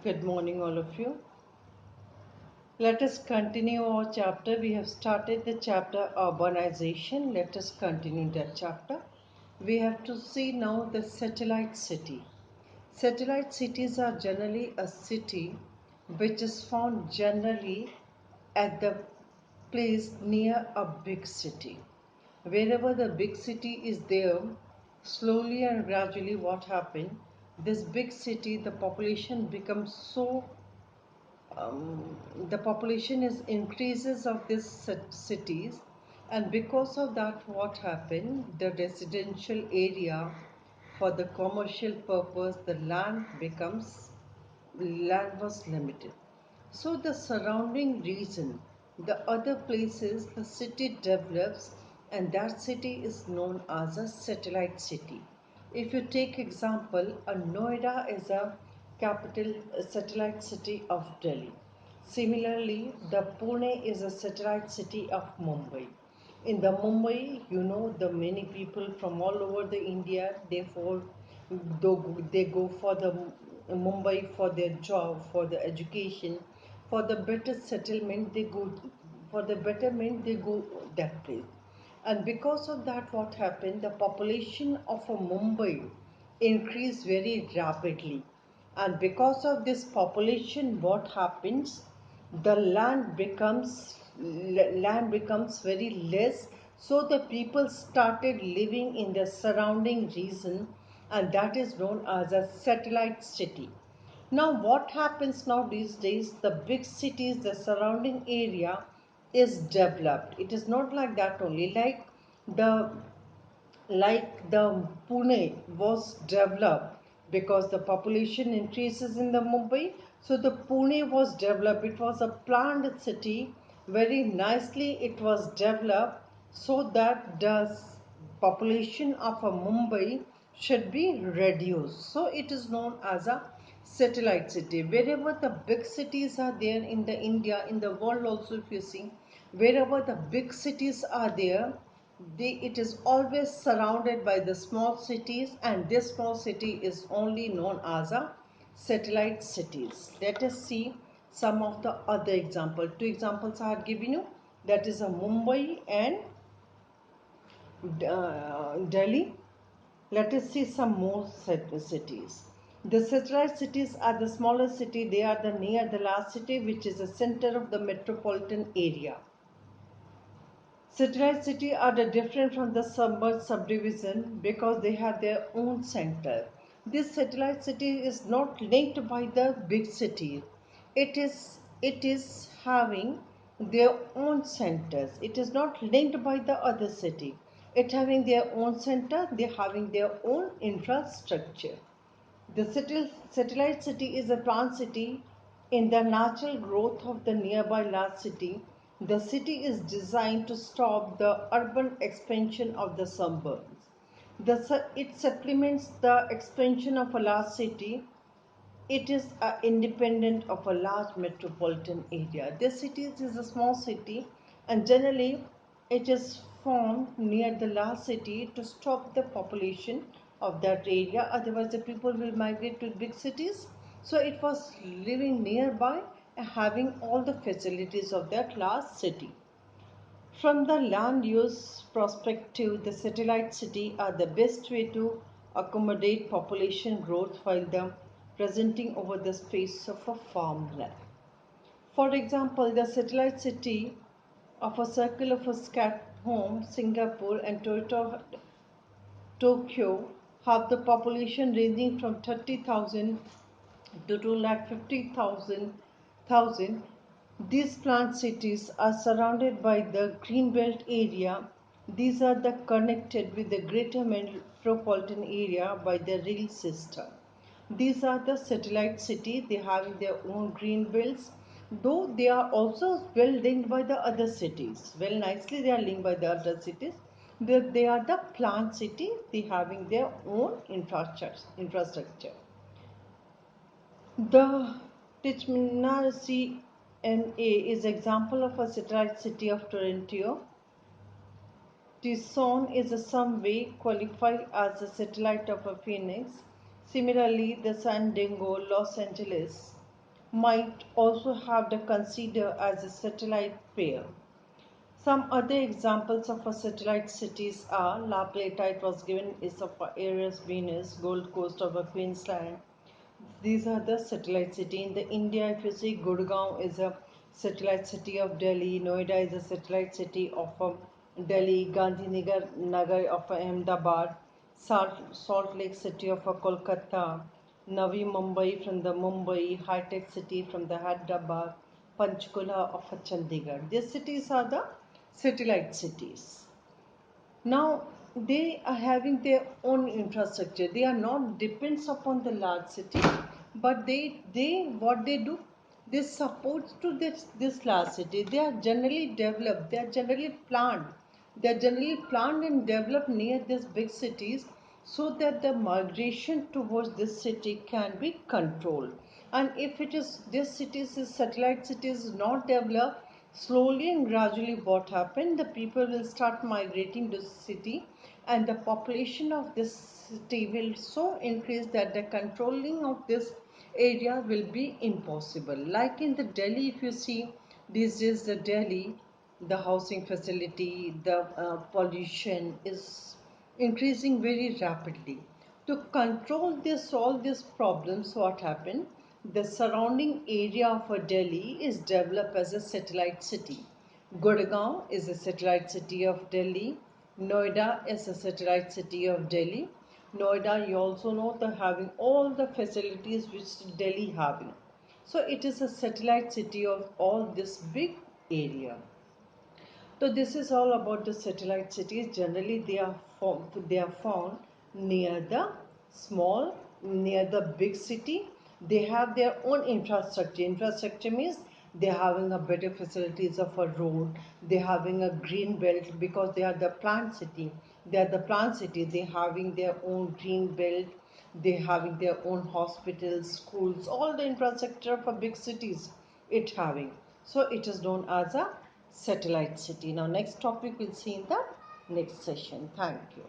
Good morning, all of you. Let us continue our chapter. We have started the chapter urbanization. Let us continue that chapter. We have to see now the satellite city. Satellite cities are generally a city which is found generally at the place near a big city. Wherever the big city is there, slowly and gradually what happened, this big city, the population becomes so the population is increases of these cities, and because of that what happened, the residential area for the commercial purpose, the land was limited. So the surrounding region, the other places, the city develops, and that city is known as a satellite city. If you take example, a Noida is a capital, a satellite city of Delhi. Similarly, the Pune is a satellite city of Mumbai. In the Mumbai, the many people from all over the India, they go for the Mumbai for their job, for the education, for the better settlement. They go for the betterment. They go that place, and because of that, what happened? The population of a Mumbai increased very rapidly, and because of this population, what happens? The land becomes very less, so the people started living in the surrounding region, and that is known as a satellite city. Now what happens now these days, the big cities, the surrounding area is developed. It is not like that only, the the Pune was developed because the population increases in the Mumbai. So the Pune was developed. It was a planned city. Very nicely it was developed so that the population of a Mumbai should be reduced. So it is known as a satellite city. Wherever the big cities are there in the India, in the world also, if you see, wherever the big cities are there, it is always surrounded by the small cities, and this small city is only known as a satellite cities. Let us see some of the other examples. Two examples I have given you, that is a Mumbai and Delhi. Let us see some more cities. The satellite cities are the smaller city. They are the near the last city, which is the center of the metropolitan area. Satellite cities are different from the suburban subdivision because they have their own center. This satellite city is not linked by the big city. It is having their own centers. It is not linked by the other city. It having their own center. They having their own infrastructure. The satellite city is a planned city in the natural growth of the nearby large city. The city is designed to stop the urban expansion of the suburbs. It supplements the expansion of a large city. It is independent of a large metropolitan area. This city is a small city, and generally it is formed near the large city to stop the population of that area. Otherwise, the people will migrate to big cities. So it was living nearby and having all the facilities of that large city. From the land use perspective, the satellite city are the best way to accommodate population growth while the presenting over the space of a farmland. For example, the satellite city of a circle of a scat home, Singapore and Tokyo have the population ranging from 30,000 to 2,50,000. These planned cities are surrounded by the Greenbelt area. These are connected with the greater metropolitan area by the rail system. These are the satellite cities. They have their own green belts, though they are also well linked by the other cities. Well, nicely they are linked by the other cities. They are the planned cities. They having their own infrastructure. The Tichmina CNA is example of a satellite city of Toronto. Tucson is in some way qualified as a satellite of a Phoenix. Similarly, the San Diego, Los Angeles might also have to consider as a satellite pair. Some other examples of a satellite cities are La Plata, it was given, is of Aries, Venus, Gold Coast of Queensland. These are the satellite city. In the India, if you see, Gurgaon is a satellite city of Delhi, Noida is a satellite city of Delhi, Gandhinagar Nagar of Ahmedabad, Salt Lake City of Kolkata, Navi Mumbai from the Mumbai, High Tech City from the Hyderabad, Panchkula of Chandigarh. These cities are the satellite cities. Now they are having their own infrastructure. They are not depends upon the large city, but they what they do, they support to this large city. They are generally developed. They are generally planned. They are generally planned and developed near these big cities so that the migration towards this city can be controlled. And if it is this cities is satellite cities not developed, slowly and gradually what happened, the people will start migrating to the city and the population of this city will so increase that the controlling of this area will be impossible. Like in the Delhi, if you see these days the Delhi, the housing facility, the pollution is increasing very rapidly. To control this, all these problems, what happened? The surrounding area of Delhi is developed as a satellite city. Gurgaon is a satellite city of Delhi. Noida is a satellite city of Delhi. Noida, you also know, the having all the facilities which Delhi having. So it is a satellite city of all this big area. So this is all about the satellite cities. Generally, they are found near the small, near the big city. They have their own infrastructure. Infrastructure means they're having a better facilities of a road. They're having a green belt because they are the plant city. They are the plant city. They're having their own green belt. They're having their own hospitals, schools, all the infrastructure for big cities. It having. So it is known as a satellite city. Now next topic we'll see in the next session. Thank you.